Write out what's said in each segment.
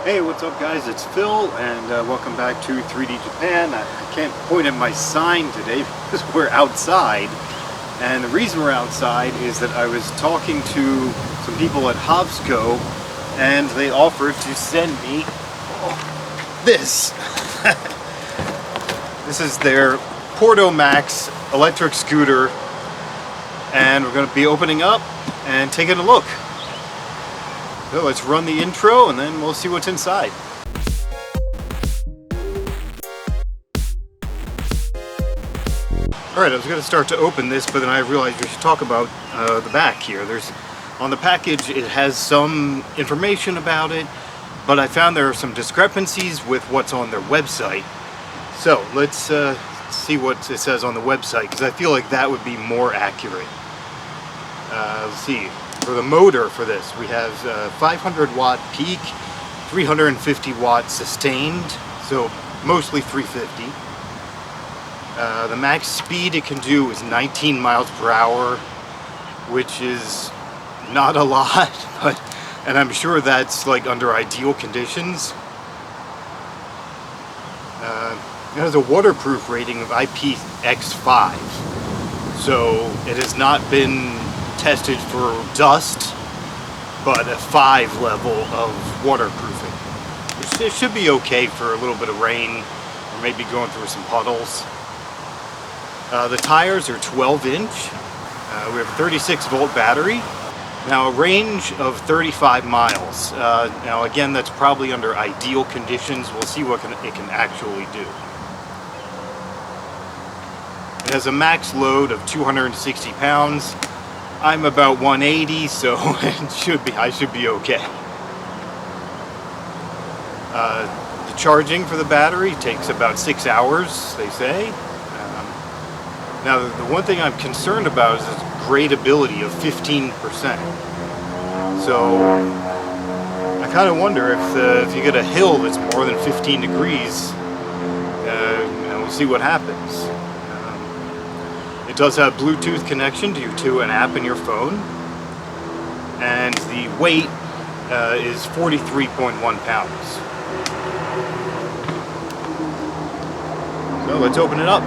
Hey, what's up guys? It's Phil and welcome back to 3D Japan. I can't point at my sign today because we're outside, and the reason we're outside is that I was talking to some people at Hovsco and they offered to send me this. This is their Porto Max electric scooter, and we're going to be opening up and taking a look. So let's run the intro and then we'll see what's inside. Alright, I was going to start to open this, but then I realized we should talk about the back here. On the package it has some information about it, but I found there are some discrepancies with what's on their website. So let's see what it says on the website, because I feel like that would be more accurate. Let's see. For the motor for this, we have 500 watt peak, 350 watt sustained, so mostly 350. The max speed it can do is 19 miles per hour, which is not a lot, and I'm sure that's like under ideal conditions. It has a waterproof rating of IPX5, so it has not been tested for dust, but a 5 level of waterproofing, which it should be okay for a little bit of rain or maybe going through some puddles. The tires are 12-inch. We have a 36-volt battery. Now a range of 35 miles. Now again, that's probably under ideal conditions. We'll see what it can actually do. It has a max load of 260 pounds. I'm about 180, so I should be okay. The charging for the battery takes about 6 hours, they say. Now, the one thing I'm concerned about is its gradability of 15%. So I kind of wonder if you get a hill that's more than 15 degrees, we'll see what happens. It does have Bluetooth connection to an app in your phone, and the weight is 43.1 pounds. So let's open it up.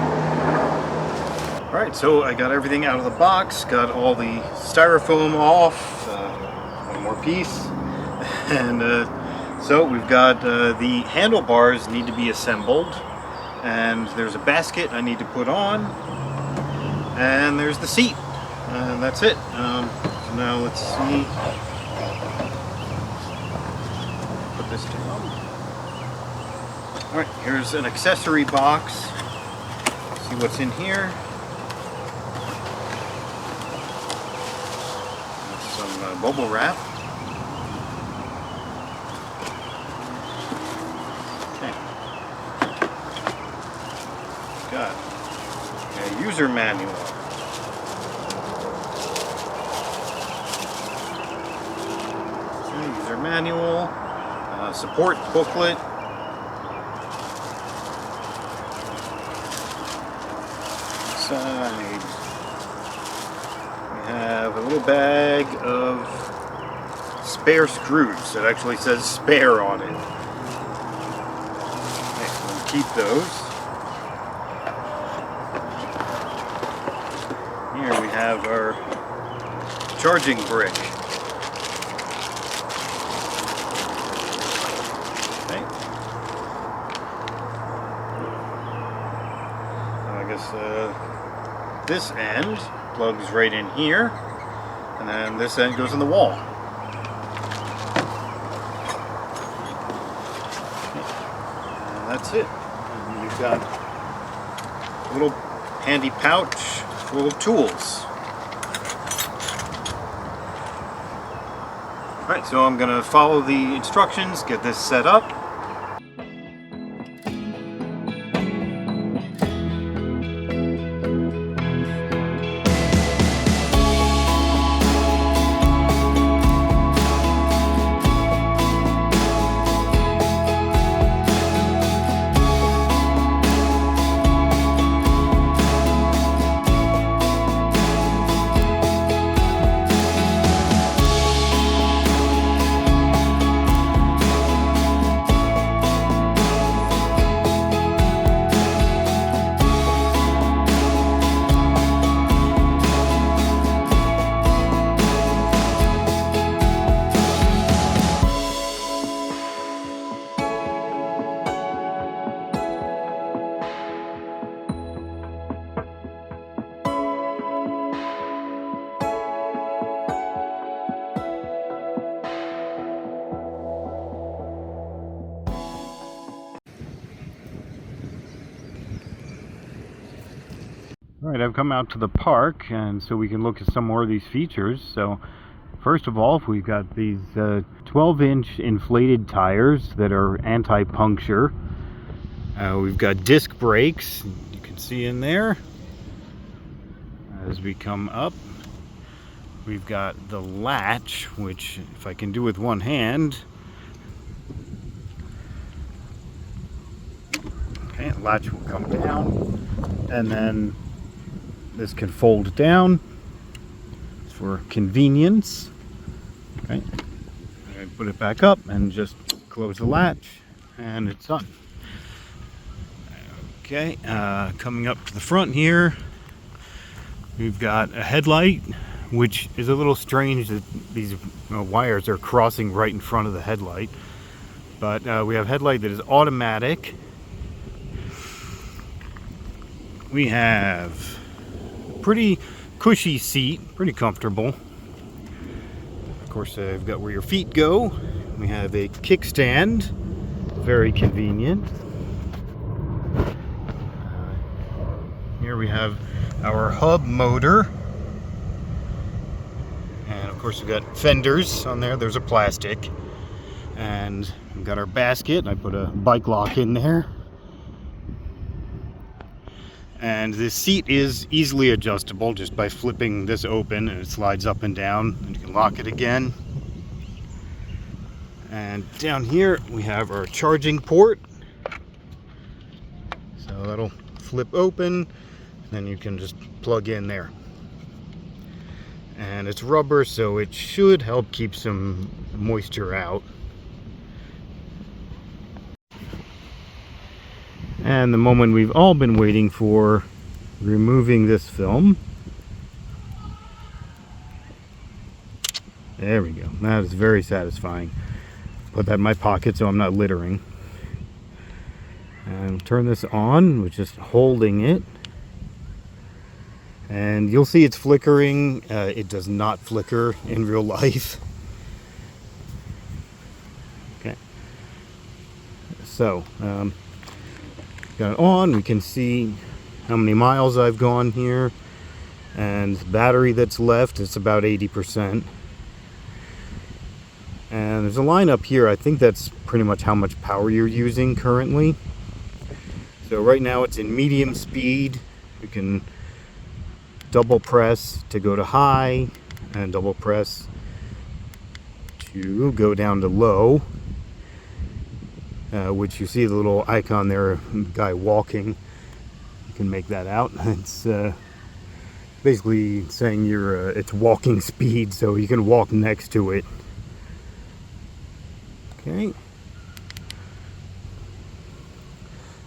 Alright, so I got everything out of the box, got all the styrofoam off, one more piece, and so we've got the handlebars need to be assembled, and there's a basket I need to put on. And there's the seat, and that's it. So now let's see. Put this down. Alright, here's an accessory box. See what's in here. Some bubble wrap. Okay. Got a user manual. Okay, user manual, support booklet, inside we have a little bag of spare screws that actually says spare on it. Okay, so we'll keep those. Here we have our charging brick. Okay. I guess this end plugs right in here, and then this end goes in the wall. Okay. And that's it. And we've got a little handy pouch full of tools. Alright, so I'm going to follow the instructions, get this set up. Alright, I've come out to the park, and so we can look at some more of these features. So first of all, we've got these 12-inch inflated tires that are anti-puncture. We've got disc brakes, you can see in there. As we come up, we've got the latch, which if I can do with one hand. Okay, the latch will come down, and then this can fold down for convenience. Okay, and put it back up and just close the latch, and it's done. Okay, coming up to the front here, we've got a headlight, which is a little strange that these wires are crossing right in front of the headlight. But we have a headlight that is automatic. We have pretty cushy seat, pretty comfortable. Of course, I've got where your feet go. We have a kickstand, very convenient. Here we have our hub motor, and of course we've got fenders on there. There's a plastic, and we've got our basket. I put a bike lock in there. And this seat is easily adjustable just by flipping this open, and it slides up and down, and you can lock it again. And down here we have our charging port. So that'll flip open, then you can just plug in there. And it's rubber, so it should help keep some moisture out. And the moment we've all been waiting for, removing this film. There we go. That is very satisfying. Put that in my pocket so I'm not littering. And turn this on with just holding it. And you'll see it's flickering. It does not flicker in real life. Okay. So, got it on. We can see how many miles I've gone here, and the battery that's left, it's about 80%. And there's a line up here. I think that's pretty much how much power you're using currently. So right now it's in medium speed. You can double press to go to high, and double press to go down to low. Which you see the little icon there, guy walking. You can make that out. It's basically saying it's walking speed, so you can walk next to it. Okay.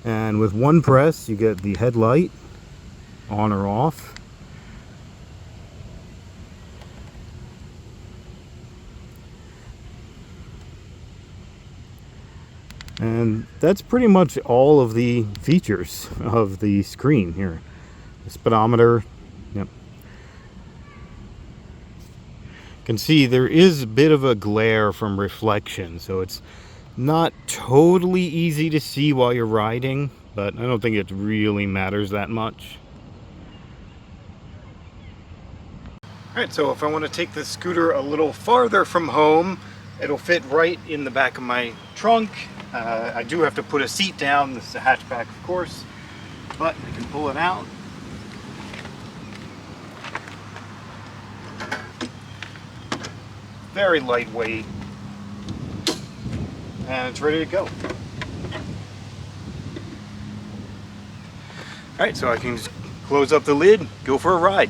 And with one press, you get the headlight on or off. And that's pretty much all of the features of the screen here. The speedometer, yep. You can see there is a bit of a glare from reflection, so it's not totally easy to see while you're riding, but I don't think it really matters that much. Alright, so if I want to take the scooter a little farther from home, it'll fit right in the back of my trunk. I do have to put a seat down. This is a hatchback, of course, but I can pull it out. Very lightweight, and it's ready to go. Alright, so I can just close up the lid, go for a ride.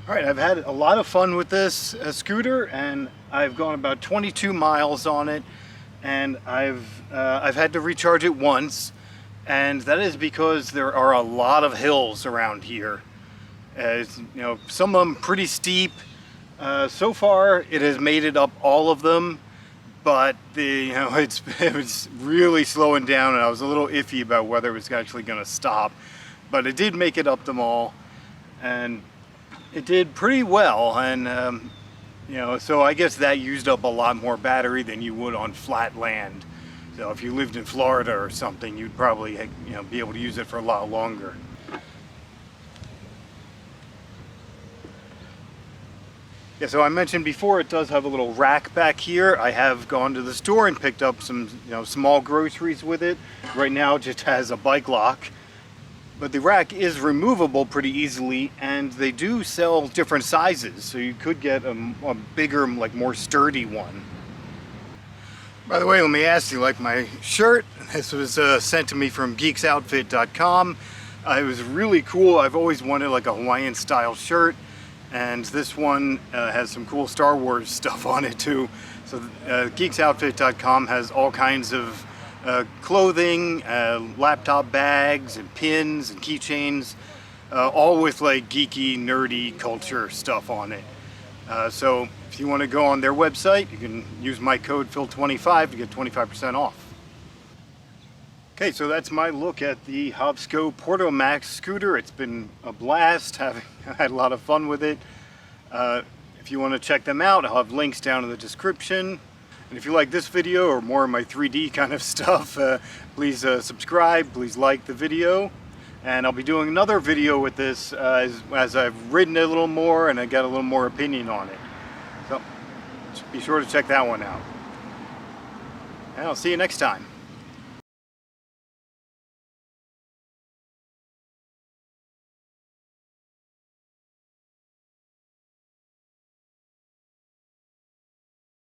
Alright, I've had a lot of fun with this scooter, and I've gone about 22 miles on it. and I've had to recharge it once, and that is because there are a lot of hills around here. As you know, some of them pretty steep. So far, it has made it up all of them, but it was really slowing down, and I was a little iffy about whether it was actually going to stop. But it did make it up them all, and it did pretty well. And so I guess that used up a lot more battery than you would on flat land. So if you lived in Florida or something, you'd probably be able to use it for a lot longer. Yeah, so I mentioned before it does have a little rack back here. I have gone to the store and picked up some small groceries with it. Right now it just has a bike lock. But the rack is removable pretty easily, and they do sell different sizes, so you could get a bigger, like more sturdy one. By the way, let me ask you, like my shirt? This was sent to me from geeksoutfit.com. It was really cool. I've always wanted like a Hawaiian style shirt, and this one has some cool Star Wars stuff on it too. So geeksoutfit.com has all kinds of clothing, laptop bags and pins and keychains, all with like geeky, nerdy culture stuff on it. So if you want to go on their website, you can use my code Phil25 to get 25% off. Okay, so that's my look at the Hovsco Porto Max scooter. It's been a blast. I had a lot of fun with it. If you want to check them out, I'll have links down in the description. And if you like this video or more of my 3D kind of stuff, please subscribe, please like the video. And I'll be doing another video with this as I've ridden it a little more and I got a little more opinion on it. So be sure to check that one out. And I'll see you next time.